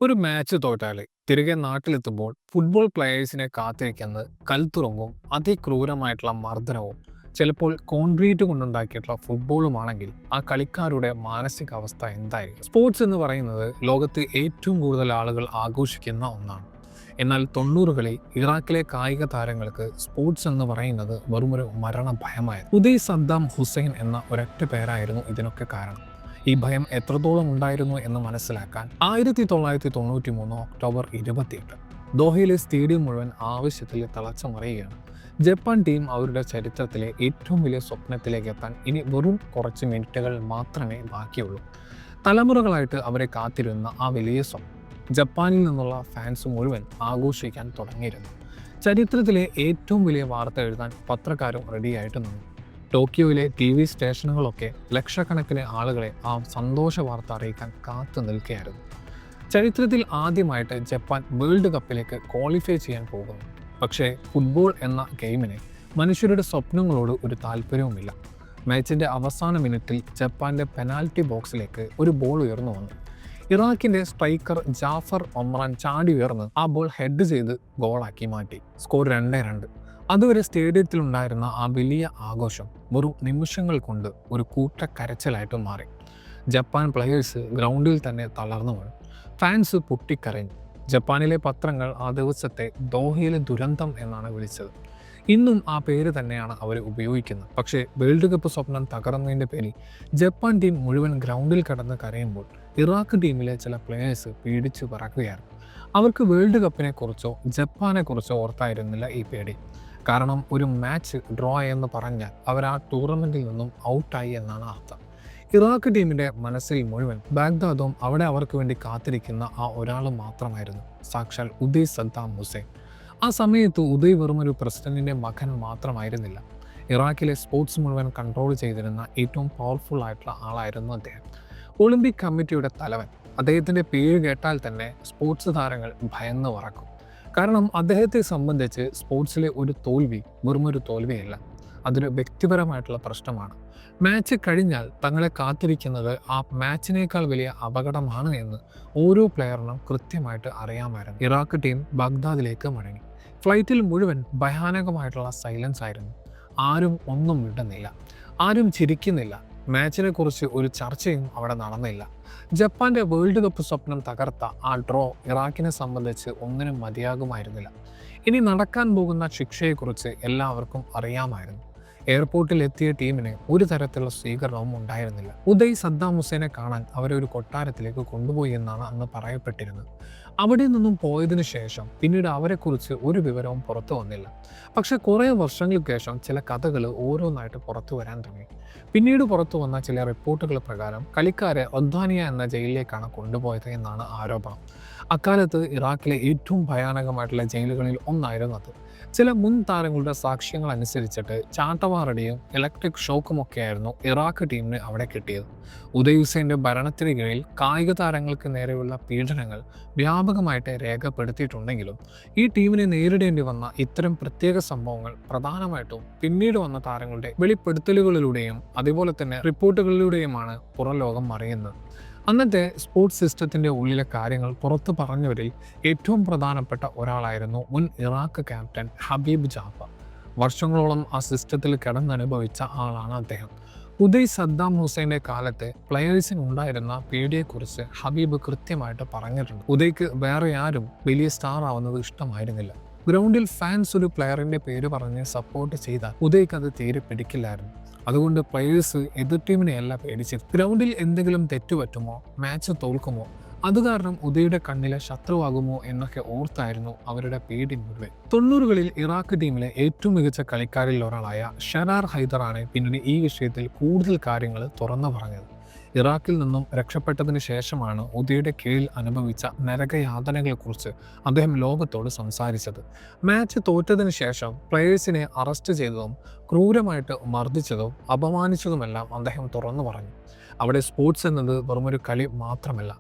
ഒരു മാച്ച് തോറ്റാല് തിരികെ നാട്ടിലെത്തുമ്പോൾ ഫുട്ബോൾ പ്ലെയേഴ്സിനെ കാത്തിരിക്കുന്നത് കൽത്തുറുമ്പും അതിക്രൂരമായിട്ടുള്ള മർദ്ദനവും ചിലപ്പോൾ കോൺക്രീറ്റ് കൊണ്ടുണ്ടാക്കിയിട്ടുള്ള ഫുട്ബോളുമാണെങ്കിൽ ആ കളിക്കാരുടെ മാനസികാവസ്ഥ എന്തായിരിക്കും? സ്പോർട്സ് എന്ന് പറയുന്നത് ലോകത്ത് ഏറ്റവും കൂടുതൽ ആളുകൾ ആഘോഷിക്കുന്ന ഒന്നാണ്. എന്നാൽ 90കളിൽ ഇറാഖിലെ കായിക താരങ്ങൾക്ക് സ്പോർട്സ് എന്ന് പറയുന്നത് വെറുമൊരു മരണ ഭയമായിരുന്നു. ഉദയ് സദ്ദാം ഹുസൈൻ എന്ന ഒരൊറ്റ പേരായിരുന്നു ഇതിനൊക്കെ കാരണം. ഈ ഭയം എത്രത്തോളം ഉണ്ടായിരുന്നു എന്ന് മനസ്സിലാക്കാൻ 1993 ഒക്ടോബർ 28 ദോഹയിലെ സ്റ്റേഡിയം മുഴുവൻ ആവശ്യത്തിൽ തിളച്ചു മറിയുകയാണ്. ജപ്പാൻ ടീം അവരുടെ ചരിത്രത്തിലെ ഏറ്റവും വലിയ സ്വപ്നത്തിലേക്ക് എത്താൻ ഇനി വെറും കുറച്ച് മിനിറ്റുകൾ മാത്രമേ ബാക്കിയുള്ളൂ. തലമുറകളായിട്ട് അവരെ കാത്തിരുന്ന ആ വലിയ സ്വപ്നം ജപ്പാനിൽ നിന്നുള്ള ഫാൻസ് മുഴുവൻ ആഘോഷിക്കാൻ തുടങ്ങിയിരുന്നു. ചരിത്രത്തിലെ ഏറ്റവും വലിയ വാർത്ത എഴുതാൻ പത്രക്കാരും റെഡിയായിട്ട് നിന്നു. ടോക്കിയോയിലെ TV സ്റ്റേഷനുകളൊക്കെ ലക്ഷക്കണക്കിന് ആളുകളെ ആ സന്തോഷ വാർത്ത അറിയിക്കാൻ കാത്തു നിൽക്കുകയായിരുന്നു. ചരിത്രത്തിൽ ആദ്യമായിട്ട് ജപ്പാൻ വേൾഡ് കപ്പിലേക്ക് ക്വാളിഫൈ ചെയ്യാൻ പോകുന്നു. പക്ഷേ ഫുട്ബോൾ എന്ന ഗെയിമിന് മനുഷ്യരുടെ സ്വപ്നങ്ങളോട് ഒരു താല്പര്യവുമില്ല. മാച്ചിൻ്റെ അവസാന മിനിറ്റിൽ ജപ്പാന്റെ പെനാൽറ്റി ബോക്സിലേക്ക് ഒരു ബോൾ ഉയർന്നു വന്നു. ഇറാഖിന്റെ സ്ട്രൈക്കർ ജാഫർ ഒമ്രാൻ ചാടി ഉയർന്ന് ആ ബോൾ ഹെഡ് ചെയ്ത് ഗോളാക്കി മാറ്റി. സ്കോർ 2-2. അതുവരെ സ്റ്റേഡിയത്തിലുണ്ടായിരുന്ന ആ വലിയ ആഘോഷം വെറും നിമിഷങ്ങൾ കൊണ്ട് ഒരു കൂട്ടക്കരച്ചിലായിട്ട് മാറി. ജപ്പാൻ പ്ലെയേഴ്സ് ഗ്രൗണ്ടിൽ തന്നെ തളർന്നു വീണു. ഫാൻസ് പൊട്ടിക്കരഞ്ഞു. ജപ്പാനിലെ പത്രങ്ങൾ ആ ദിവസത്തെ ദോഹയിലെ ദുരന്തം എന്നാണ് വിളിച്ചത്. ഇന്നും ആ പേര് തന്നെയാണ് അവർ ഉപയോഗിക്കുന്നത്. പക്ഷേ വേൾഡ് കപ്പ് സ്വപ്നം തകർന്നതിൻ്റെ പേരിൽ ജപ്പാൻ ടീം മുഴുവൻ ഗ്രൗണ്ടിൽ കടന്ന് കരയുമ്പോൾ ഇറാഖ് ടീമിലെ ചില പ്ലെയേഴ്സ് പീഡിച്ചു പറക്കുകയായിരുന്നു. അവർക്ക് വേൾഡ് കപ്പിനെ കുറിച്ചോ ജപ്പാനെ കുറിച്ചോ ഓർത്തായിരുന്നില്ല ഈ പേടി. കാരണം ഒരു മാച്ച് ഡ്രോ എന്ന് പറഞ്ഞാൽ അവർ ആ ടൂർണമെൻറ്റിൽ നിന്നും ഔട്ടായി എന്നാണ് അർത്ഥം. ഇറാഖ് ടീമിൻ്റെ മനസ്സിൽ മുഴുവൻ ബാഗ്ദാദും അവിടെ അവർക്ക് വേണ്ടി കാത്തിരിക്കുന്ന ആ ഒരാൾ മാത്രമായിരുന്നു, സാക്ഷാൽ ഉദയ് സദ്ദാം ഹുസൈൻ. ആ സമയത്ത് ഉദയ് വെറുമൊരു പ്രസിഡന്റിൻ്റെ മകൻ മാത്രമായിരുന്നില്ല. ഇറാഖിലെ സ്പോർട്സ് മുഴുവൻ കൺട്രോൾ ചെയ്തിരുന്ന ഏറ്റവും പവർഫുൾ ആയിട്ടുള്ള ആളായിരുന്നു അദ്ദേഹം. ഒളിമ്പിക് കമ്മിറ്റിയുടെ തലവൻ. അദ്ദേഹത്തിൻ്റെ പേര് കേട്ടാൽ തന്നെ സ്പോർട്സ് താരങ്ങൾ ഭയന്ന് പറക്കും. കാരണം അദ്ദേഹത്തെ സംബന്ധിച്ച് സ്പോർട്സിലെ ഒരു തോൽവി വെറുമൊരു തോൽവിയല്ല, അതൊരു വ്യക്തിപരമായിട്ടുള്ള പ്രശ്നമാണ്. മാച്ച് കഴിഞ്ഞാൽ തങ്ങളെ കാത്തിരിക്കുന്നത് ആ മാച്ചിനേക്കാൾ വലിയ അപകടമാണ് എന്ന് ഓരോ പ്ലെയറിനും കൃത്യമായിട്ട് അറിയാമായിരുന്നു. ഇറാഖ് ടീം ബഗ്ദാദിലേക്ക് മടങ്ങി. ഫ്ലൈറ്റിൽ മുഴുവൻ ഭയാനകമായിട്ടുള്ള സൈലൻസ് ആയിരുന്നു. ആരും ഒന്നും വിടുന്നില്ല, ആരും ചിരിക്കുന്നില്ല. മാച്ചിനെ കുറിച്ച് ഒരു ചർച്ചയും അവിടെ നടന്നില്ല. ജപ്പാന്റെ വേൾഡ് കപ്പ് സ്വപ്നം തകർത്ത ആ ഡ്രോ ഇറാഖിനെ സംബന്ധിച്ച് ഒന്നിനും മതിയാകുമായിരുന്നില്ല. ഇനി നടക്കാൻ പോകുന്ന ശിക്ഷയെക്കുറിച്ച് എല്ലാവർക്കും അറിയാമായിരുന്നു. എയർപോർട്ടിൽ എത്തിയ ടീമിന് ഒരു തരത്തിലുള്ള സ്വീകരണവും ഉണ്ടായിരുന്നില്ല. ഉദയ് സദ്ദാം ഹുസൈനെ കാണാൻ അവരെ ഒരു കൊട്ടാരത്തിലേക്ക് കൊണ്ടുപോയി എന്നാണ് അന്ന് പറയപ്പെട്ടിരുന്നത്. അവിടെ നിന്നും പോയതിനു ശേഷം പിന്നീട് അവരെക്കുറിച്ച് ഒരു വിവരവും പുറത്തു വന്നില്ല. പക്ഷെ കുറേ വർഷങ്ങൾക്ക് ശേഷം ചില കഥകൾ ഓരോന്നായിട്ട് പുറത്തു വരാൻ തുടങ്ങി. പിന്നീട് പുറത്തു വന്ന ചില റിപ്പോർട്ടുകൾ പ്രകാരം കളിക്കാരെ ഒദ്വാനിയ എന്ന ജയിലിലേക്കാണ് കൊണ്ടുപോയത് എന്നാണ് ആരോപണം. അക്കാലത്ത് ഇറാഖിലെ ഏറ്റവും ഭയാനകമായിട്ടുള്ള ജയിലുകളിൽ ഒന്നായിരുന്നു അത്. ചില മുൻ താരങ്ങളുടെ സാക്ഷ്യങ്ങൾ അനുസരിച്ചിട്ട് ചാട്ടവാറടിയും ഇലക്ട്രിക് ഷോക്കുമൊക്കെയായിരുന്നു ഇറാഖ് ടീമിന് അവിടെ കിട്ടിയത്. ഉദയ് ഹുസൈൻ്റെ ഭരണത്തിന് കീഴിൽ കായിക താരങ്ങൾക്ക് നേരെയുള്ള പീഡനങ്ങൾ വ്യാപകമായിട്ട് രേഖപ്പെടുത്തിയിട്ടുണ്ടെങ്കിലും ഈ ടീമിനെ നേരിടേണ്ടി വന്ന ഇത്തരം പ്രത്യേക സംഭവങ്ങൾ പ്രധാനമായിട്ടും പിന്നീട് വന്ന താരങ്ങളുടെ വെളിപ്പെടുത്തലുകളിലൂടെയും അതുപോലെ തന്നെ റിപ്പോർട്ടുകളിലൂടെയുമാണ് പുറം ലോകം അറിയുന്നത്. അന്നത്തെ സ്പോർട്സ് സിസ്റ്റത്തിൻ്റെ ഉള്ളിലെ കാര്യങ്ങൾ പുറത്തു പറഞ്ഞവരിൽ ഏറ്റവും പ്രധാനപ്പെട്ട ഒരാളായിരുന്നു മുൻ ഇറാഖ് ക്യാപ്റ്റൻ ഹബീബ് ജാഫർ. വർഷങ്ങളോളം ആ സിസ്റ്റത്തിൽ കിടന്നനുഭവിച്ച ആളാണ് അദ്ദേഹം. ഉദയ് സദ്ദാം ഹുസൈൻ്റെ കാലത്ത് പ്ലെയേഴ്സിന് ഉണ്ടായിരുന്ന പേടിയെക്കുറിച്ച് ഹബീബ് കൃത്യമായിട്ട് പറഞ്ഞിട്ടുണ്ട്. ഉദയ്ക്ക് വേറെ ആരും വലിയ സ്റ്റാർ ആവുന്നത് ഇഷ്ടമായിരുന്നില്ല. ഗ്രൗണ്ടിൽ ഫാൻസ് ഒരു പ്ലെയറിൻ്റെ പേര് പറഞ്ഞ് സപ്പോർട്ട് ചെയ്താൽ ഉദയ്ക്ക് അത് തീരെ പിടിക്കില്ലായിരുന്നു. അതുകൊണ്ട് പ്ലെയേഴ്സ് എതിർ ടീമിനെയല്ല പേടിച്ചത്. ഗ്രൗണ്ടിൽ എന്തെങ്കിലും തെറ്റുപറ്റുമോ, മാച്ച് തോൽക്കുമോ, അത് കാരണം ഉദയുടെ കണ്ണിലെ ശത്രുവാകുമോ എന്നൊക്കെ ഓർത്തായിരുന്നു അവരുടെ പേടി മുഴുവൻ. 90കളിൽ ഇറാഖ് ടീമിലെ ഏറ്റവും മികച്ച കളിക്കാരിൽ ഒരാളായ ഷെറാർ ഹൈദറാണ് പിന്നീട് ഈ വിഷയത്തിൽ കൂടുതൽ കാര്യങ്ങൾ തുറന്നു പറഞ്ഞത്. ഇറാഖിൽ നിന്നും രക്ഷപ്പെട്ടതിന് ശേഷമാണ് ഉദയുടെ കീഴിൽ അനുഭവിച്ച നരകയാതനകളെക്കുറിച്ച് അദ്ദേഹം ലോകത്തോട് സംസാരിച്ചത്. മാച്ച് തോറ്റതിന് ശേഷം പ്ലെയേഴ്സിനെ അറസ്റ്റ് ചെയ്തതും ക്രൂരമായിട്ട് മർദ്ദിച്ചതും അപമാനിച്ചതുമെല്ലാം അദ്ദേഹം തുറന്നു പറഞ്ഞു. അവിടെ സ്പോർട്സ് എന്നത് വെറുമൊരു കളി മാത്രമല്ല,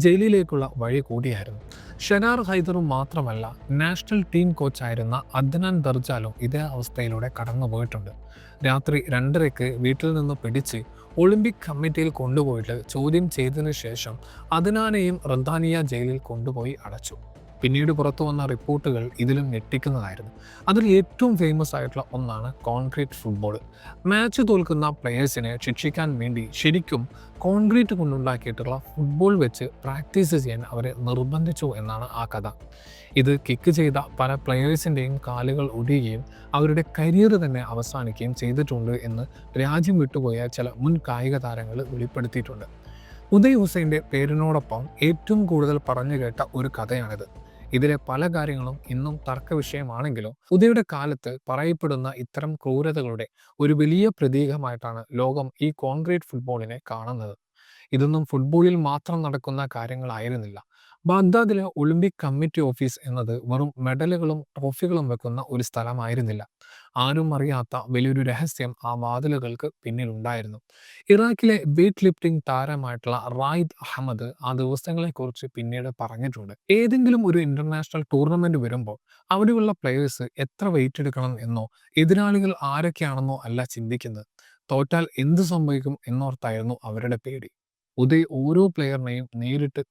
ജയിലിലേക്കുള്ള വഴി കൂടിയായിരുന്നു. ഷെനാർ ഹൈദറും മാത്രമല്ല, നാഷണൽ ടീം കോച്ചായിരുന്ന അദ്നാൻ ദർജാലും ഇതേ അവസ്ഥയിലൂടെ കടന്നു പോയിട്ടുണ്ട്. രാത്രി 2:30 വീട്ടിൽ നിന്ന് പിടിച്ച് ഒളിമ്പിക് കമ്മിറ്റിയിൽ കൊണ്ടുപോയിട്ട് ചോദ്യം ചെയ്തതിനു ശേഷം അദ്നാനെയും റദ്ദാനിയ ജയിലിൽ കൊണ്ടുപോയി അടച്ചു. പിന്നീട് പുറത്തു വന്ന റിപ്പോർട്ടുകൾ ഇതിലും ഞെട്ടിക്കുന്നതായിരുന്നു. അതിൽ ഏറ്റവും ഫേമസ് ആയിട്ടുള്ള ഒന്നാണ് കോൺക്രീറ്റ് ഫുട്ബോൾ. മാച്ച് തോൽക്കുന്ന പ്ലെയേഴ്സിനെ ശിക്ഷിക്കാൻ വേണ്ടി ശരിക്കും കോൺക്രീറ്റ് കൊണ്ടുണ്ടാക്കിയിട്ടുള്ള ഫുട്ബോൾ വെച്ച് പ്രാക്ടീസ് ചെയ്യാൻ അവരെ നിർബന്ധിച്ചു എന്നാണ് ആ കഥ. ഇത് കിക്ക് ചെയ്ത പല പ്ലെയേഴ്സിൻ്റെയും കാലുകൾ ഒടിയുകയും അവരുടെ കരിയർ തന്നെ അവസാനിക്കുകയും ചെയ്തിട്ടുണ്ട് എന്ന് രാജ്യം വിട്ടുപോയ ചില മുൻ കായിക താരങ്ങൾ വെളിപ്പെടുത്തിയിട്ടുണ്ട്. ഉദയ് ഹുസൈൻ്റെ പേരിനോടൊപ്പം ഏറ്റവും കൂടുതൽ പറഞ്ഞു കേട്ട ഒരു കഥയാണിത്. ഇതിലെ പല കാര്യങ്ങളും ഇന്നും തർക്ക വിഷയമാണെങ്കിലും ഉദയുടെ കാലത്ത് പറയപ്പെടുന്ന ഇത്തരം ക്രൂരതകളുടെ ഒരു വലിയ പ്രതീകമായിട്ടാണ് ലോകം ഈ കോൺക്രീറ്റ് ഫുട്ബോളിനെ കാണുന്നത്. ഇതൊന്നും ഫുട്ബോളിൽ മാത്രം നടക്കുന്ന കാര്യങ്ങളായിരുന്നില്ല. ബാഗ്ദാദിലെ ഒളിമ്പിക് കമ്മിറ്റി ഓഫീസ് എന്നത് വെറും മെഡലുകളും ട്രോഫികളും വെക്കുന്ന ഒരു സ്ഥലമായിരുന്നില്ല. ആരും അറിയാത്ത വലിയൊരു രഹസ്യം ആ വാതിലുകൾക്ക് പിന്നിലുണ്ടായിരുന്നു. ഇറാഖിലെ വെയ്റ്റ് ലിഫ്റ്റിംഗ് താരമായിട്ടുള്ള റായിദ് അഹമ്മദ് ആ ദിവസങ്ങളെക്കുറിച്ച് പിന്നീട് പറഞ്ഞിട്ടുണ്ട്. ഏതെങ്കിലും ഒരു ഇന്റർനാഷണൽ ടൂർണമെന്റ് വരുമ്പോൾ അവിടെയുള്ള പ്ലെയേഴ്സ് എത്ര വെയിറ്റ് എടുക്കണം എന്നോ എതിരാളികൾ ആരൊക്കെയാണെന്നോ അല്ല ചിന്തിക്കുന്നത്. തോറ്റാൽ എന്ത് സംഭവിക്കും എന്നോർത്തായിരുന്നു അവരുടെ പേടി. ഉദയ് ഓരോ പ്ലെയറിനെയും നേരിട്ട്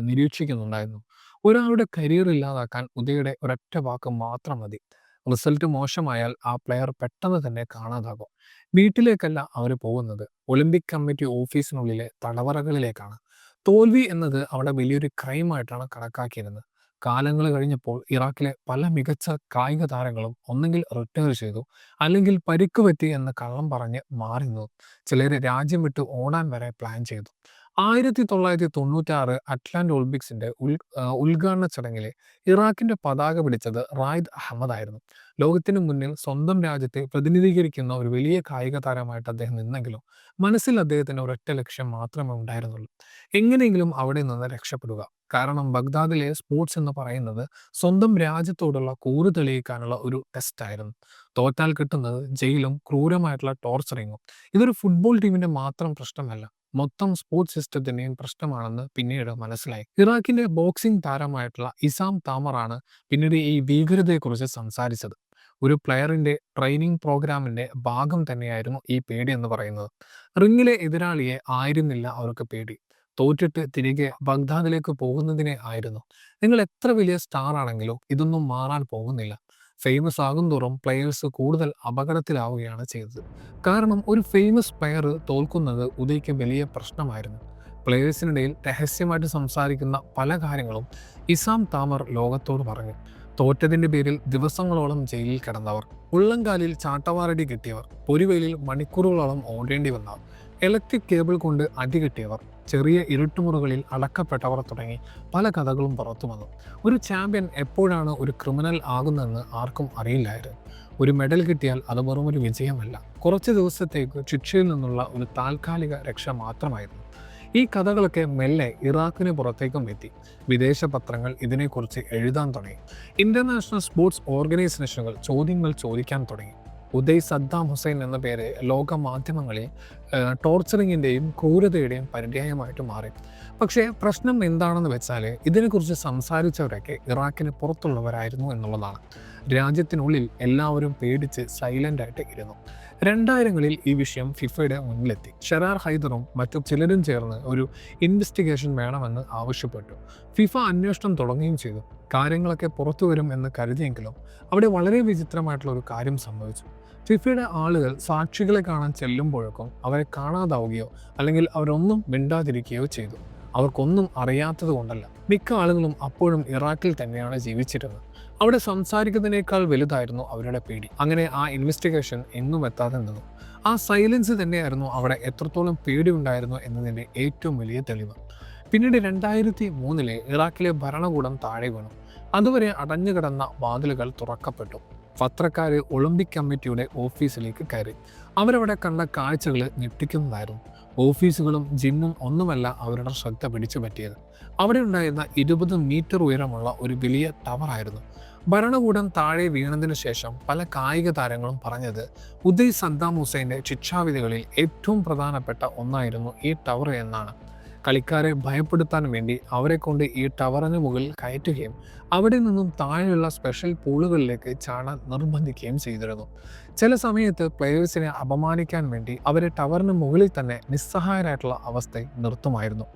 നിരീക്ഷിക്കുന്നുണ്ടായിരുന്നു. ഒരാളുടെ കരിയർ ഇല്ലാതാക്കാൻ ഉദയുടെ ഒരൊറ്റ വാക്ക് മാത്രം മതി. റിസൾട്ട് മോശമായാൽ ആ പ്ലെയർ പെട്ടെന്ന് തന്നെ കാണാതാകും. വീട്ടിലേക്കല്ല അവർ പോകുന്നത്, ഒളിമ്പിക് കമ്മിറ്റി ഓഫീസിനുള്ളിലെ തടവറകളിലേക്കാണ്. തോൽവി എന്നത് അവിടെ വലിയൊരു ക്രൈമായിട്ടാണ് കണക്കാക്കിയിരുന്നത്. കാലങ്ങൾ കഴിഞ്ഞപ്പോൾ ഇറാഖിലെ പല മികച്ച കായിക താരങ്ങളും ഒന്നെങ്കിൽ റിട്ടയർ ചെയ്തു, അല്ലെങ്കിൽ പരിക്ക് പറ്റി എന്ന് കള്ളം പറഞ്ഞ് മാറി നിന്നു. ചിലർ രാജ്യം വിട്ട് ഓടാൻ വരെ പ്ലാൻ ചെയ്തു. 1996 അറ്റ്ലാന്റ് ഒളിമ്പിക്സിന്റെ ഉദ്ഘാടന ചടങ്ങിലെ ഇറാഖിന്റെ പതാക പിടിച്ചത് റായിദ് അഹമ്മദ് ആയിരുന്നു. ലോകത്തിന് മുന്നിൽ സ്വന്തം രാജ്യത്തെ പ്രതിനിധീകരിക്കുന്ന ഒരു വലിയ കായിക താരമായിട്ട് അദ്ദേഹം നിന്നെങ്കിലും മനസ്സിൽ അദ്ദേഹത്തിന് ഒരൊറ്റ ലക്ഷ്യം മാത്രമേ ഉണ്ടായിരുന്നുള്ളൂ: എങ്ങനെയെങ്കിലും അവിടെ നിന്ന് രക്ഷപ്പെടുക. കാരണം ബഗ്ദാദിലെ സ്പോർട്സ് എന്ന് പറയുന്നത് സ്വന്തം രാജ്യത്തോടുള്ള കൂറ് തെളിയിക്കാനുള്ള ഒരു ടെസ്റ്റ് ആയിരുന്നു. തോറ്റാൽ കിട്ടുന്നത് ജയിലും ക്രൂരമായിട്ടുള്ള ടോർച്ചറിങ്ങും. ഇതൊരു ഫുട്ബോൾ ടീമിന്റെ മാത്രം പ്രശ്നമല്ല, മൊത്തം സ്പോർട്സ് സിസ്റ്റത്തിന്റെയും പ്രശ്നമാണെന്ന് പിന്നീട് മനസ്സിലായി. ഇറാഖിന്റെ ബോക്സിംഗ് താരമായിട്ടുള്ള ഇസാം താമറാണ് പിന്നീട് ഈ ഭീകരതയെക്കുറിച്ച് സംസാരിച്ചത്. ഒരു പ്ലെയറിന്റെ ട്രെയിനിങ് പ്രോഗ്രാമിന്റെ ഭാഗം തന്നെയായിരുന്നു ഈ പേടി എന്ന് പറയുന്നത്. റിങ്ങിലെ എതിരാളിയെ ആയിരുന്നില്ല അവർക്ക് പേടി, തോറ്റിട്ട് തിരികെ ബഗ്ദാദിലേക്ക് പോകുന്നതിനെ ആയിരുന്നു. നിങ്ങൾ എത്ര വലിയ സ്റ്റാർ ആണെങ്കിലും ഇതൊന്നും മാറാൻ പോകുന്നില്ല. ഫേമസ് ആകും തോറും പ്ലെയേഴ്സ് കൂടുതൽ അപകടത്തിലാവുകയാണ് ചെയ്തത്. കാരണം ഒരു ഫേമസ് പ്ലെയർ തോൽക്കുന്നത് ഉദയ്ക്ക് വലിയ പ്രശ്നമായിരുന്നു. പ്ലെയേഴ്സിനിടയിൽ രഹസ്യമായിട്ട് സംസാരിക്കുന്ന പല കാര്യങ്ങളും ഇസാം താമർ ലോകത്തോട് പറഞ്ഞു. തോറ്റതിന്റെ പേരിൽ ദിവസങ്ങളോളം ജയിലിൽ കിടന്നവർ, ഉള്ളംകാലിൽ ചാട്ടവാറടി കിട്ടിയവർ, പൊരിവെയിലിൽ മണിക്കൂറുകളോളം ഓടേണ്ടി വന്നവർ, ഇലക്ട്രിക് കേബിൾ കൊണ്ട് അടി കിട്ടിയവർ, ചെറിയ ഇരുട്ടുമുറികളിൽ അടക്കപ്പെട്ടവർ തുടങ്ങി പല കഥകളും പുറത്തു വന്നു. ഒരു ചാമ്പ്യൻ എപ്പോഴാണ് ഒരു ക്രിമിനൽ ആകുന്നതെന്ന് ആർക്കും അറിയില്ലായിരുന്നു. ഒരു മെഡൽ കിട്ടിയാൽ അത് വെറും ഒരു വിജയമല്ല, കുറച്ച് ദിവസത്തേക്ക് ശിക്ഷയിൽ നിന്നുള്ള ഒരു താൽക്കാലിക രക്ഷ മാത്രമായിരുന്നു. ഈ കഥകളൊക്കെ മെല്ലെ ഇറാഖിന് പുറത്തേക്കും എത്തി. വിദേശ പത്രങ്ങൾ ഇതിനെക്കുറിച്ച് എഴുതാൻ തുടങ്ങി. ഇന്റർനാഷണൽ സ്പോർട്സ് ഓർഗനൈസേഷനുകൾ ചോദ്യങ്ങൾ ചോദിക്കാൻ തുടങ്ങി. ഉദയ് സദ്ദാം ഹുസൈൻ എന്ന പേര് ലോക മാധ്യമങ്ങളിൽ ടോർച്ചറിങ്ങിൻ്റെയും ക്രൂരതയുടെയും പര്യായമായിട്ട് മാറി. പക്ഷേ പ്രശ്നം എന്താണെന്ന് വെച്ചാൽ ഇതിനെക്കുറിച്ച് സംസാരിച്ചവരൊക്കെ ഇറാഖിന് പുറത്തുള്ളവരായിരുന്നു എന്നുള്ളതാണ്. രാജ്യത്തിനുള്ളിൽ എല്ലാവരും പേടിച്ച് സൈലൻ്റായിട്ട് ഇരുന്നു. 2000-കളിൽ ഈ വിഷയം ഫിഫയുടെ മുന്നിലെത്തി. ഷെറാർ ഹൈദറും മറ്റു ചിലരും ചേർന്ന് ഒരു ഇൻവെസ്റ്റിഗേഷൻ വേണമെന്ന് ആവശ്യപ്പെട്ടു. ഫിഫ അന്വേഷണം തുടങ്ങുകയും ചെയ്തു. കാര്യങ്ങളൊക്കെ പുറത്തു വരും എന്ന് കരുതിയെങ്കിലും അവിടെ വളരെ വിചിത്രമായിട്ടുള്ള ഒരു കാര്യം സംഭവിച്ചു. ഫിഫയുടെ ആളുകൾ സാക്ഷികളെ കാണാൻ ചെല്ലുമ്പോഴേക്കും അവരെ കാണാതാവുകയോ അല്ലെങ്കിൽ അവരൊന്നും മിണ്ടാതിരിക്കുകയോ ചെയ്തു. അവർക്കൊന്നും അറിയാത്തത് കൊണ്ടല്ല, മിക്ക ആളുകളും അപ്പോഴും ഇറാഖിൽ തന്നെയാണ് ജീവിച്ചിരുന്നത്. അവിടെ സംസാരിക്കുന്നതിനേക്കാൾ വലുതായിരുന്നു അവരുടെ പേടി. അങ്ങനെ ആ ഇൻവെസ്റ്റിഗേഷൻ എങ്ങും എത്താതെ നിന്നു. ആ സൈലൻസ് തന്നെയായിരുന്നു അവിടെ എത്രത്തോളം പേടി ഉണ്ടായിരുന്നു എന്നതിൻ്റെ ഏറ്റവും വലിയ തെളിവ്. പിന്നീട് 2003 ഇറാഖിലെ ഭരണകൂടം താഴെ വീണു. അതുവരെ അടഞ്ഞുകിടന്ന വാതിലുകൾ തുറക്കപ്പെട്ടു. പത്രക്കാര് ഒളിമ്പിക് കമ്മിറ്റിയുടെ ഓഫീസിലേക്ക് കയറി. അവരവിടെ കണ്ട കാഴ്ചകൾ ഞെട്ടിക്കുന്നതായിരുന്നു. ഓഫീസുകളും ജിമ്മും ഒന്നുമല്ല അവരുടെ ശ്രദ്ധ പിടിച്ചു പറ്റിയത്. അവിടെ ഉണ്ടായിരുന്ന 20 മീറ്റർ ഉയരമുള്ള ഒരു വലിയ ടവറായിരുന്നു. ഭരണകൂടം താഴെ വീണതിനു ശേഷം പല കായിക താരങ്ങളും പറഞ്ഞത് ഉദയ് സദ്ദാം ഹുസൈൻ്റെ ശിക്ഷാവിധികളിൽ ഏറ്റവും പ്രധാനപ്പെട്ട ഒന്നായിരുന്നു ഈ ടവർ എന്നാണ്. കളിക്കാരെ ഭയപ്പെടുത്താൻ വേണ്ടി അവരെ കൊണ്ട് ഈ ടവറിന് മുകളിൽ കയറ്റുകയും അവിടെ നിന്നും താഴെയുള്ള സ്പെഷ്യൽ പൂളുകളിലേക്ക് ചാടാൻ നിർബന്ധിക്കുകയും ചെയ്തിരുന്നു. ചില സമയത്ത് പ്ലെയേഴ്സിനെ അപമാനിക്കാൻ വേണ്ടി അവരെ ടവറിന് മുകളിൽ തന്നെ നിസ്സഹായരായിട്ടുള്ള അവസ്ഥയിൽ നിർത്തുമായിരുന്നു.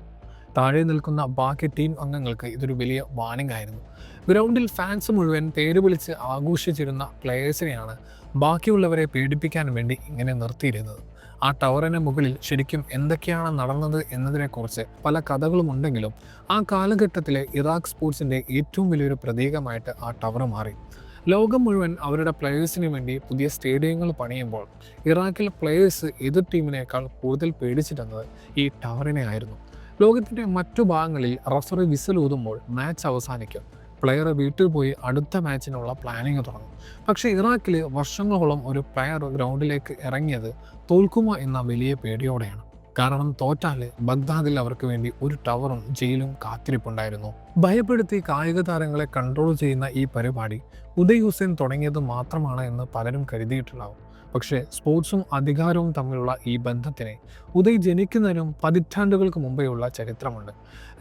താഴെ നിൽക്കുന്ന ബാക്കി ടീം അംഗങ്ങൾക്ക് ഇതൊരു വലിയ വാണിംഗ് ആയിരുന്നു. ഗ്രൗണ്ടിൽ ഫാൻസ് മുഴുവൻ പേര് വിളിച്ച് ആഘോഷിച്ചിരുന്ന പ്ലെയേഴ്സിനെയാണ് ബാക്കിയുള്ളവരെ പേടിപ്പിക്കാൻ വേണ്ടി ഇങ്ങനെ നിർത്തിയിരുന്നത്. ആ ടവറിന് മുകളിൽ ശരിക്കും എന്തൊക്കെയാണ് നടന്നത് എന്നതിനെക്കുറിച്ച് പല കഥകളും ഉണ്ടെങ്കിലും ആ കാലഘട്ടത്തിലെ ഇറാഖ് സ്പോർട്സിൻ്റെ ഏറ്റവും വലിയൊരു പ്രതീകമായിട്ട് ആ ടവർ മാറി. ലോകം മുഴുവൻ അവരുടെ പ്ലെയേഴ്സിന് വേണ്ടി പുതിയ സ്റ്റേഡിയങ്ങൾ പണിയുമ്പോൾ ഇറാഖിൽ പ്ലെയേഴ്സ് എതിർ ടീമിനേക്കാൾ കൂടുതൽ പേടിച്ചിരുന്നത് ഈ ടവറിനെ ആയിരുന്നു. ലോകത്തിൻ്റെ മറ്റു ഭാഗങ്ങളിൽ റഫറി വിസിൽ ഊതുമ്പോൾ മാച്ച് അവസാനിക്കും. പ്ലെയർ വീട്ടിൽ പോയി അടുത്ത മാച്ചിനുള്ള പ്ലാനിങ് തുടങ്ങും. പക്ഷേ ഇറാഖിൽ വർഷങ്ങളോളം ഒരു പ്ലെയർ ഗ്രൗണ്ടിലേക്ക് ഇറങ്ങിയത് തോൽക്കുമോ എന്ന വലിയ പേടിയോടെയാണ്. കാരണം തോറ്റാൽ ബഗ്ദാദിൽ അവർക്ക് വേണ്ടി ഒരു ടവറും ജയിലും കാത്തിരിപ്പുണ്ടായിരുന്നു. ഭയപ്പെടുത്തി കായിക താരങ്ങളെ കൺട്രോൾ ചെയ്യുന്ന ഈ പരിപാടി ഉദയ് ഹുസൈൻ തുടങ്ങിയത് മാത്രമാണ് എന്ന് പലരും കരുതിയിട്ടുണ്ടാവും. പക്ഷേ സ്പോർട്സും അധികാരവും തമ്മിലുള്ള ഈ ബന്ധത്തിനെ ഉദയ് ജനിക്കുന്നതിനും പതിറ്റാണ്ടുകൾക്ക് മുമ്പേയുള്ള ചരിത്രമുണ്ട്.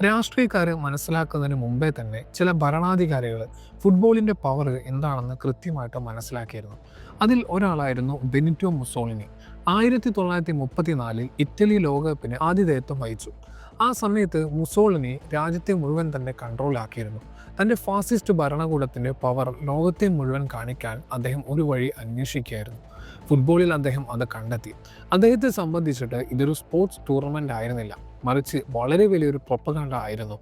രാഷ്ട്രീയക്കാർ മനസ്സിലാക്കുന്നതിന് മുമ്പേ തന്നെ ചില ഭരണാധികാരികൾ ഫുട്ബോളിൻ്റെ പവർ എന്താണെന്ന് കൃത്യമായിട്ട് മനസ്സിലാക്കിയിരുന്നു. അതിൽ ഒരാളായിരുന്നു ബെനിറ്റോ മുസോളിനി. 1934 ഇറ്റലി ലോകകപ്പിന് ആതിഥേയത്വം വഹിച്ചു. ആ സമയത്ത് മുസോളിനി രാജ്യത്തെ മുഴുവൻ തന്നെ കൺട്രോളാക്കിയിരുന്നു. തൻ്റെ ഫാസിസ്റ്റ് ഭരണകൂടത്തിൻ്റെ പവർ ലോകത്തെ മുഴുവൻ കാണിക്കാൻ അദ്ദേഹം ഒരു വഴി അന്വേഷിക്കുകയായിരുന്നു. ഫുട്ബോളിൽ അദ്ദേഹം അത് കണ്ടെത്തി. അദ്ദേഹത്തെ സംബന്ധിച്ചിട്ട് ഇതൊരു സ്പോർട്സ് ടൂർണമെൻ്റ് ആയിരുന്നില്ല, മറിച്ച് വളരെ വലിയൊരു പ്രൊപ്പഗാൻഡ ആയിരുന്നു.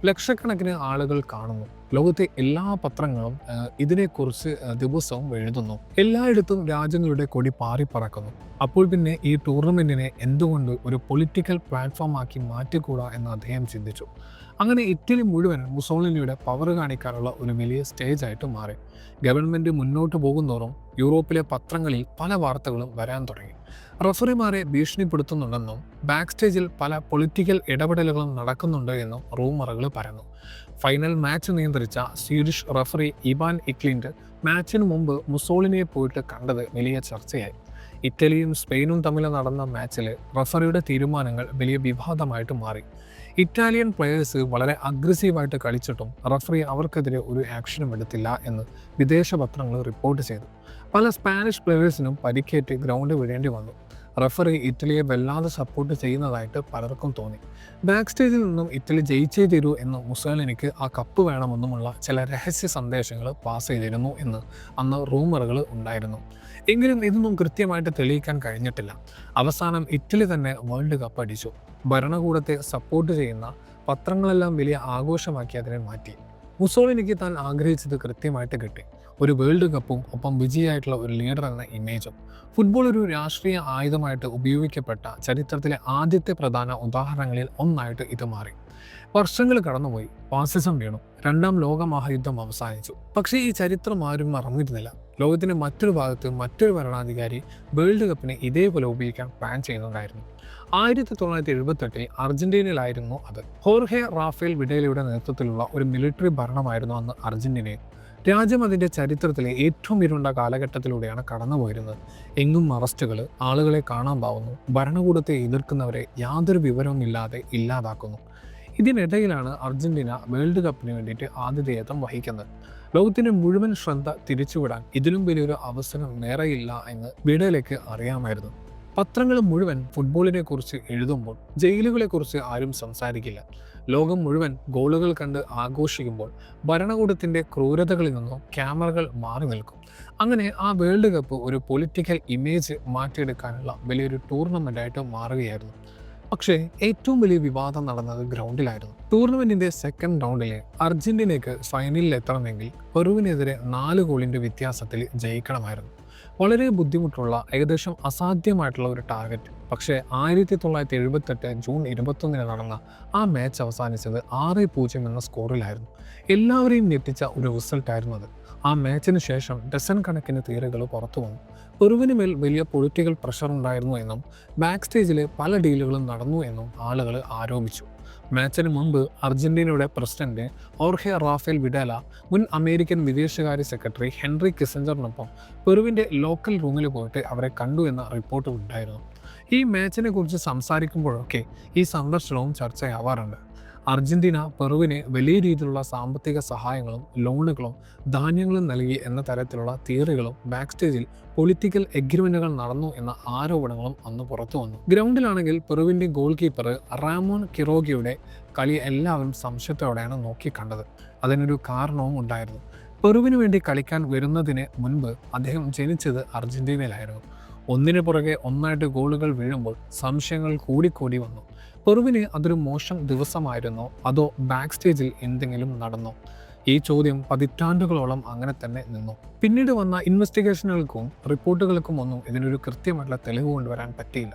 ലക്ഷക്കണക്കിന് ആളുകൾ കാണുന്നു. ലോകത്തെ എല്ലാ പത്രങ്ങളും ഇതിനെക്കുറിച്ച് ദിവസവും എഴുതുന്നു. എല്ലായിടത്തും രാജ്യങ്ങളുടെ കൊടി പാറിപ്പറക്കുന്നു. അപ്പോൾ പിന്നെ ഈ ടൂർണമെൻറ്റിനെ എന്തുകൊണ്ട് ഒരു പൊളിറ്റിക്കൽ പ്ലാറ്റ്ഫോം ആക്കി മാറ്റിക്കൂടാ എന്ന് അദ്ദേഹം ചിന്തിച്ചു. അങ്ങനെ ഇറ്റലി മുഴുവൻ മുസോളിനിയുടെ പവർ കാണിക്കാനുള്ള ഒരു വലിയ സ്റ്റേജായിട്ട് മാറി. ഗവൺമെൻറ് മുന്നോട്ട് പോകുന്നതോറും യൂറോപ്പിലെ പത്രങ്ങളിൽ പല വാർത്തകളും വരാൻ തുടങ്ങി. റഫറിമാരെ ഭീഷണിപ്പെടുത്തുന്നുണ്ടെന്നും ബാക്ക് സ്റ്റേജിൽ പല പൊളിറ്റിക്കൽ ഇടപെടലുകളും നടക്കുന്നുണ്ട് എന്നും റൂമറുകൾ പരന്നു. ഫൈനൽ മാച്ച് നിയന്ത്രിച്ച സ്വീഡിഷ് റഫറി ഇവാൻ ഇക്ലിൻഡ് മാച്ചിന് മുമ്പ് മുസോളിനിയെ പോയിട്ട് കണ്ടത് വലിയ ചർച്ചയായി. ഇറ്റലിയും സ്പെയിനും തമ്മിൽ നടന്ന മാച്ചിൽ റഫറിയുടെ തീരുമാനങ്ങൾ വലിയ വിവാദമായിട്ട് മാറി. ഇറ്റാലിയൻ പ്ലെയേഴ്സ് വളരെ അഗ്രസീവായിട്ട് കളിച്ചിട്ടും റഫറി അവർക്കെതിരെ ഒരു ആക്ഷനും എടുത്തില്ല എന്ന് വിദേശ പത്രങ്ങൾ റിപ്പോർട്ട് ചെയ്തു. പല സ്പാനിഷ് പ്ലെയേഴ്സിനും പരിക്കേറ്റ് ഗ്രൗണ്ട് വിടേണ്ടി വന്നു. റഫറി ഇറ്റലിയെ വല്ലാതെ സപ്പോർട്ട് ചെയ്യുന്നതായിട്ട് പലർക്കും തോന്നി. ബാക്ക് സ്റ്റേജിൽ നിന്നും ഇറ്റലി ജയിച്ചേ തീരൂ എന്ന് മുസോളിനിക്ക് ആ കപ്പ് വേണമെന്നുമുള്ള ചില രഹസ്യ സന്ദേശങ്ങൾ പാസ് ചെയ്തിരുന്നു എന്ന് അന്ന് റൂമറുകൾ ഉണ്ടായിരുന്നു. എങ്കിലും ഇതൊന്നും കൃത്യമായിട്ട് തെളിയിക്കാൻ കഴിഞ്ഞിട്ടില്ല. അവസാനം ഇറ്റലി തന്നെ വേൾഡ് കപ്പ് അടിച്ചു. ഭരണകൂടത്തെ സപ്പോർട്ട് ചെയ്യുന്ന പത്രങ്ങളെല്ലാം വലിയ ആഘോഷമാക്കി അതിനെ മാറ്റി. മുസോളിനിക്ക് താൻ ആഗ്രഹിച്ചത് കൃത്യമായിട്ട് കിട്ടി. ഒരു വേൾഡ് കപ്പും ഒപ്പം വിജയമായിട്ടുള്ള ഒരു ലീഡർ എന്ന ഇമേജും. ഫുട്ബോൾ ഒരു രാഷ്ട്രീയ ആയുധമായിട്ട് ഉപയോഗിക്കപ്പെട്ട ചരിത്രത്തിലെ ആദ്യത്തെ പ്രധാന ഉദാഹരണങ്ങളിൽ ഒന്നായിട്ട് ഇത് മാറി. വർഷങ്ങൾ കടന്നുപോയി, ഫാസിസം വീണു, രണ്ടാം ലോക മഹായുദ്ധം അവസാനിച്ചു. പക്ഷേ ഈ ചരിത്രം ആരും മറന്നിരുന്നില്ല. ലോകത്തിന്റെ മറ്റൊരു ഭാഗത്ത് മറ്റൊരു ഭരണാധികാരി വേൾഡ് കപ്പിനെ ഇതേപോലെ ഉപയോഗിക്കാൻ പ്ലാൻ ചെയ്യുന്നുണ്ടായിരുന്നു. 1978 അർജന്റീനയിലായിരുന്നു അത്. ഹോർഹെ റാഫേൽ വിഡേലയുടെ നേതൃത്വത്തിലുള്ള ഒരു മിലിറ്ററി ഭരണമായിരുന്നു അന്ന് അർജന്റീനയിൽ. രാജ്യം അതിൻ്റെ ചരിത്രത്തിലെ ഏറ്റവും ഇരുണ്ട കാലഘട്ടത്തിലൂടെയാണ് കടന്നുപോയിരുന്നത്. എങ്ങും അറസ്റ്റുകൾ, ആളുകളെ കാണാൻ പാവുന്നു, ഭരണകൂടത്തെ എതിർക്കുന്നവരെ യാതൊരു വിവരവും ഇല്ലാതെ ഇല്ലാതാക്കുന്നു. ഇതിനിടയിലാണ് അർജന്റീന വേൾഡ് കപ്പിന് വേണ്ടിയിട്ട് ആതിഥേയത്വം വഹിക്കുന്നത്. ലോകത്തിൻ്റെ മുഴുവൻ ശ്രദ്ധ തിരിച്ചുവിടാൻ ഇതിലും വലിയൊരു അവസരം വേറെയില്ല എന്ന് വിഡേലയ്ക്ക് അറിയാമായിരുന്നു. പത്രങ്ങൾ മുഴുവൻ ഫുട്ബോളിനെ കുറിച്ച് എഴുതുമ്പോൾ ജയിലുകളെക്കുറിച്ച് ആരും സംസാരിക്കില്ല. ലോകം മുഴുവൻ ഗോളുകൾ കണ്ട് ആഘോഷിക്കുമ്പോൾ ഭരണകൂടത്തിൻ്റെ ക്രൂരതകളിൽ നിന്നും ക്യാമറകൾ മാറി നിൽക്കും. അങ്ങനെ ആ വേൾഡ് കപ്പ് ഒരു പൊളിറ്റിക്കൽ ഇമേജ് മാറ്റിയെടുക്കാനുള്ള വലിയൊരു ടൂർണമെൻ്റായിട്ട് മാറുകയായിരുന്നു. പക്ഷേ ഏറ്റവും വലിയ വിവാദം നടന്നത് ഗ്രൗണ്ടിലായിരുന്നു. ടൂർണമെൻറ്റിൻ്റെ സെക്കൻഡ് റൗണ്ടിൽ അർജന്റീനയ്ക്ക് ഫൈനലിൽ എത്തണമെങ്കിൽ പെറുവിനെതിരെ 4 ഗോളിൻ്റെ വ്യത്യാസത്തിൽ ജയിക്കണമായിരുന്നു. വളരെ ബുദ്ധിമുട്ടുള്ള, ഏകദേശം അസാധ്യമായിട്ടുള്ള ഒരു ടാർഗറ്റ്. പക്ഷേ 1978 ജൂൺ 21 നടന്ന ആ മാച്ച് അവസാനിച്ചത് 6-0 എന്ന സ്കോറിലായിരുന്നു. എല്ലാവരെയും ഞെട്ടിച്ച ഒരു റിസൾട്ടായിരുന്നു അത്. ആ മാച്ചിന് ശേഷം ഡസൻ കണക്കിന് തീരുകൾ പുറത്തു വന്നു. പെറുവിന് മേൽ വലിയ പൊളിറ്റിക്കൽ പ്രഷർ ഉണ്ടായിരുന്നു എന്നും ബാക്ക് സ്റ്റേജിൽ പല ഡീലുകളും നടന്നു എന്നും ആളുകൾ ആരോപിച്ചു. മാച്ചിന് മുൻപ് അർജന്റീനയുടെ പ്രസിഡന്റ് ഹോർഹെ റാഫേൽ വിഡേല മുൻ അമേരിക്കൻ വിദേശകാര്യ സെക്രട്ടറി ഹെൻറി കിസഞ്ചറിനൊപ്പം പെറുവിൻ്റെ ലോക്കൽ റൂമിൽ പോയിട്ട് അവരെ കണ്ടു എന്ന റിപ്പോർട്ട് ഉണ്ടായിരുന്നു. ഈ മാച്ചിനെ കുറിച്ച് സംസാരിക്കുമ്പോഴൊക്കെ ഈ സന്ദർശനവും ചർച്ചയാവാറുണ്ട്. അർജന്റീന പെറുവിന് വലിയ രീതിയിലുള്ള സാമ്പത്തിക സഹായങ്ങളും ലോണുകളും ധാന്യങ്ങളും നൽകി എന്ന തരത്തിലുള്ള തിയറികളും ബാക്ക് സ്റ്റേജിൽ പൊളിറ്റിക്കൽ എഗ്രിമെന്റുകൾ നടന്നു എന്ന ആരോപണങ്ങളും അന്ന് പുറത്തു വന്നു. ഗ്രൗണ്ടിലാണെങ്കിൽ പെറുവിന്റെ ഗോൾ കീപ്പർ റാമോൺ കിറോഗിയുടെ കളി എല്ലാവരും സംശയത്തോടെയാണ് നോക്കിക്കണ്ടത്. അതിനൊരു കാരണവും ഉണ്ടായിരുന്നു. പെറുവിന് വേണ്ടി കളിക്കാൻ വരുന്നതിന് മുൻപ് അദ്ദേഹം ജനിച്ചത് അർജന്റീനയിലായിരുന്നു. ഒന്നിനു പുറകെ ഒന്നായിട്ട് ഗോളുകൾ വീഴുമ്പോൾ സംശയങ്ങൾ കൂടിക്കൂടി വന്നു. പെറുവിന് അതൊരു മോശം ദിവസമായിരുന്നോ അതോ ബാക്ക് സ്റ്റേജിൽ എന്തെങ്കിലും നടന്നോ? ഈ ചോദ്യം പതിറ്റാണ്ടുകളോളം അങ്ങനെ തന്നെ നിന്നു. പിന്നീട് വന്ന ഇൻവെസ്റ്റിഗേഷനുകൾക്കും റിപ്പോർട്ടുകൾക്കും ഒന്നും ഇതിനൊരു കൃത്യമായിട്ടുള്ള തെളിവ് കൊണ്ടുവരാൻ പറ്റിയില്ല.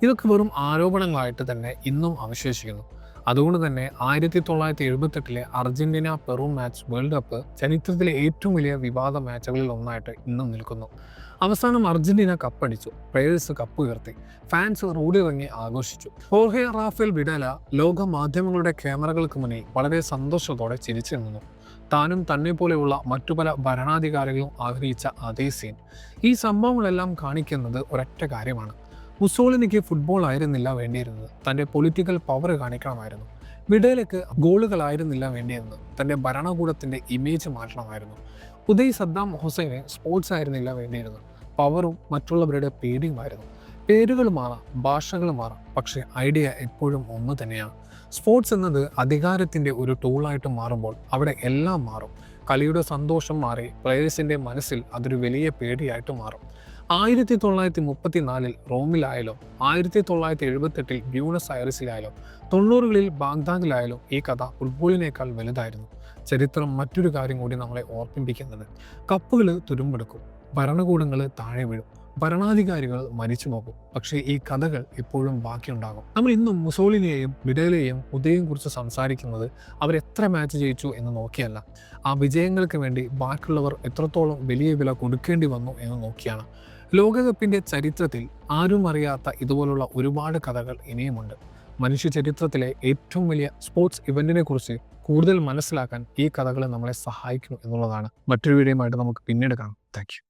ഇതൊക്കെ വെറും ആരോപണങ്ങളായിട്ട് തന്നെ ഇന്നും അവശേഷിക്കുന്നു. അതുകൊണ്ട് തന്നെ 1978 Argentina Peru match world cup ചരിത്രത്തിലെ ഏറ്റവും വലിയ വിവാദ മാച്ചുകളിൽ ഒന്നായിട്ട് ഇന്നും നിൽക്കുന്നു. അവസാനം അർജന്റീന കപ്പടിച്ചു, പ്ലേയേഴ്സ് കപ്പ് ഉയർത്തി, ഫാൻസ് റോഡിലിറങ്ങി ആഘോഷിച്ചു. ഹോർഹെ റാഫേൽ വിഡാല ലോക മാധ്യമങ്ങളുടെ ക്യാമറകൾക്ക് മുന്നിൽ വളരെ സന്തോഷത്തോടെ ചിരിച്ചു നിന്നു. താനും തന്നെ പോലെയുള്ള മറ്റു പല ഭരണാധികാരികളും ആഗ്രഹിച്ച അതേ സീൻ. ഈ സംഭവങ്ങളെല്ലാം കാണിക്കുന്നത് ഒരൊറ്റ കാര്യമാണ്: മുസോളിനിക്ക് ഫുട്ബോൾ ആയിരുന്നില്ല വേണ്ടിയിരുന്നത്, തൻ്റെ പൊളിറ്റിക്കൽ പവർ കാണിക്കണമായിരുന്നു. വിഡേലയ്ക്ക് ഗോളുകളായിരുന്നില്ല വേണ്ടിയിരുന്നത്, തൻ്റെ ഭരണകൂടത്തിൻ്റെ ഇമേജ് മാറ്റണമായിരുന്നു. ഉദയ് സദ്ദാം ഹുസൈന് സ്പോർട്സ് ആയിരുന്നില്ല വേണ്ടിയിരുന്നത്, പവറും മറ്റുള്ളവരുടെ പേടിയുമായിരുന്നു. പേരുകൾ മാറാം, ഭാഷകൾ മാറാം, പക്ഷേ ഐഡിയ എപ്പോഴും ഒന്ന് തന്നെയാണ്. സ്പോർട്സ് എന്നത് അധികാരത്തിൻ്റെ ഒരു ടൂളായിട്ട് മാറുമ്പോൾ അവിടെ എല്ലാം മാറും. കളിയുടെ സന്തോഷം മാറി പ്ലേയേഴ്സിൻ്റെ മനസ്സിൽ അതൊരു വലിയ പേടിയായിട്ട് മാറും. 1934 റോമിലായാലും 1978 ബ്യൂണസ് ഐറിസിലായാലും 90കളിൽ ബാഗ്ദാദിലായാലും ഈ കഥ ഫുട്ബോളിനേക്കാൾ വലുതായിരുന്നു. ചരിത്രം മറ്റൊരു കാര്യം കൂടി നമ്മളെ ഓർമ്മിപ്പിക്കുന്നത്: കപ്പുകൾ തുരുമ്പെടുക്കും, ഭരണകൂടങ്ങൾ താഴെ വീഴും, ഭരണാധികാരികൾ മരിച്ചു പോകും, പക്ഷേ ഈ കഥകൾ എപ്പോഴും ബാക്കിയുണ്ടാകും. നമ്മൾ ഇന്നും മുസോളിനിയെയും വിഡേലയെയും ഉദയം കുറിച്ച് സംസാരിക്കുന്നത് അവരെത്ര മാച്ച് ജയിച്ചു എന്ന് നോക്കിയല്ല, ആ വിജയങ്ങൾക്ക് വേണ്ടി ബാക്കിയുള്ളവർ എത്രത്തോളം വലിയ വില കൊടുക്കേണ്ടി വന്നു എന്ന് നോക്കിയാണ്. ലോകകപ്പിൻ്റെ ചരിത്രത്തിൽ ആരും അറിയാത്ത ഇതുപോലുള്ള ഒരുപാട് കഥകൾ ഇനിയുമുണ്ട്. മനുഷ്യ ചരിത്രത്തിലെ ഏറ്റവും വലിയ സ്പോർട്സ് ഇവന്റിനെ കുറിച്ച് കൂടുതൽ മനസ്സിലാക്കാൻ ഈ കഥകൾ നമ്മളെ സഹായിക്കും എന്നുള്ളതാണ്. മറ്റൊരു വീഡിയോയുമായിട്ട് നമുക്ക് പിന്നീട് കാണാം. Thank you.